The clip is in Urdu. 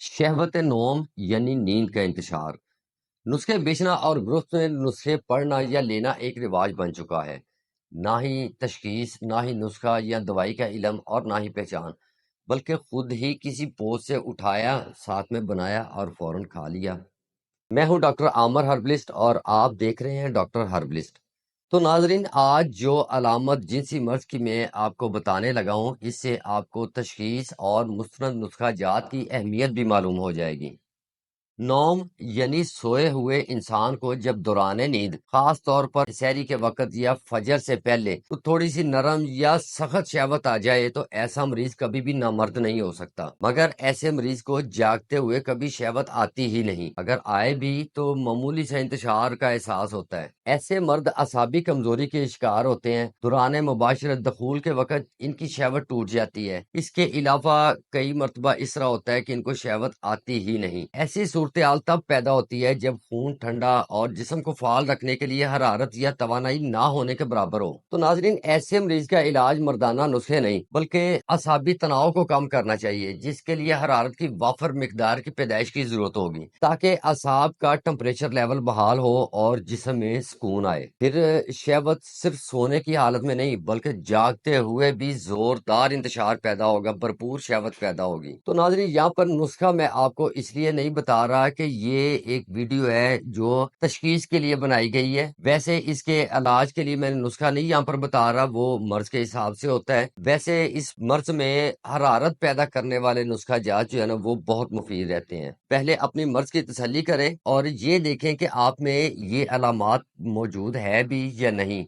شہوت نوم یعنی نیند کا انتشار۔ نسخے بیچنا اور گروپ میں نسخے پڑھنا یا لینا ایک رواج بن چکا ہے۔ نہ ہی تشخیص، نہ ہی نسخہ یا دوائی کا علم اور نہ ہی پہچان، بلکہ خود ہی کسی پوسٹ سے اٹھایا، ساتھ میں بنایا اور فوراً کھا لیا۔ میں ہوں ڈاکٹر عامر ہربلسٹ اور آپ دیکھ رہے ہیں ڈاکٹر ہربلسٹ۔ تو ناظرین، آج جو علامت جنسی مرض کی میں آپ کو بتانے لگا ہوں، اس سے آپ کو تشخیص اور مستند نسخہ جات کی اہمیت بھی معلوم ہو جائے گی۔ نوم یعنی سوئے ہوئے انسان کو جب دوران نیند، خاص طور پر سحری کے وقت یا فجر سے پہلے تو تھوڑی سی نرم یا سخت شہوت آ جائے تو ایسا مریض کبھی بھی نامرد نہیں ہو سکتا، مگر ایسے مریض کو جاگتے ہوئے کبھی شہوت آتی ہی نہیں، اگر آئے بھی تو معمولی سے انتشار کا احساس ہوتا ہے۔ ایسے مرد اعصابی کمزوری کے شکار ہوتے ہیں، دوران مباشرت دخول کے وقت ان کی شہوت ٹوٹ جاتی ہے۔ اس کے علاوہ کئی مرتبہ اس طرح ہوتا ہے کہ ان کو شہوت آتی ہی نہیں۔ ایسی صورتحال تب پیدا ہوتی ہے جب خون ٹھنڈا اور جسم کو فعال رکھنے کے لیے حرارت یا توانائی نہ ہونے کے برابر ہو۔ تو ناظرین، ایسے مریض کا علاج مردانہ نسخے نہیں بلکہ اعصابی تناؤ کو کم کرنا چاہیے، جس کے لیے حرارت کی وافر مقدار کی پیدائش کی ضرورت ہوگی تاکہ اعصاب کا ٹمپریچر لیول بحال ہو اور جسم میں سکون آئے۔ پھر شہوت صرف سونے کی حالت میں نہیں بلکہ جاگتے ہوئے بھی زوردار انتشار پیدا ہوگا، بھرپور شہوت پیدا ہوگی۔ تو ناظرین، یہاں پر نسخہ میں آپ کو اس لیے نہیں بتا رہا کہ یہ ایک ویڈیو ہے جو تشخیص کے لیے بنائی گئی ہے، ویسے اس کے علاج کے لیے میں نے نسخہ نہیں یہاں پر بتا رہا، وہ مرض کے حساب سے ہوتا ہے۔ ویسے اس مرض میں حرارت پیدا کرنے والے نسخہ جات جو ہے نا وہ بہت مفید رہتے ہیں۔ پہلے اپنی مرض کی تسلی کریں اور یہ دیکھیں کہ آپ میں یہ علامات موجود ہے بھی یا نہیں۔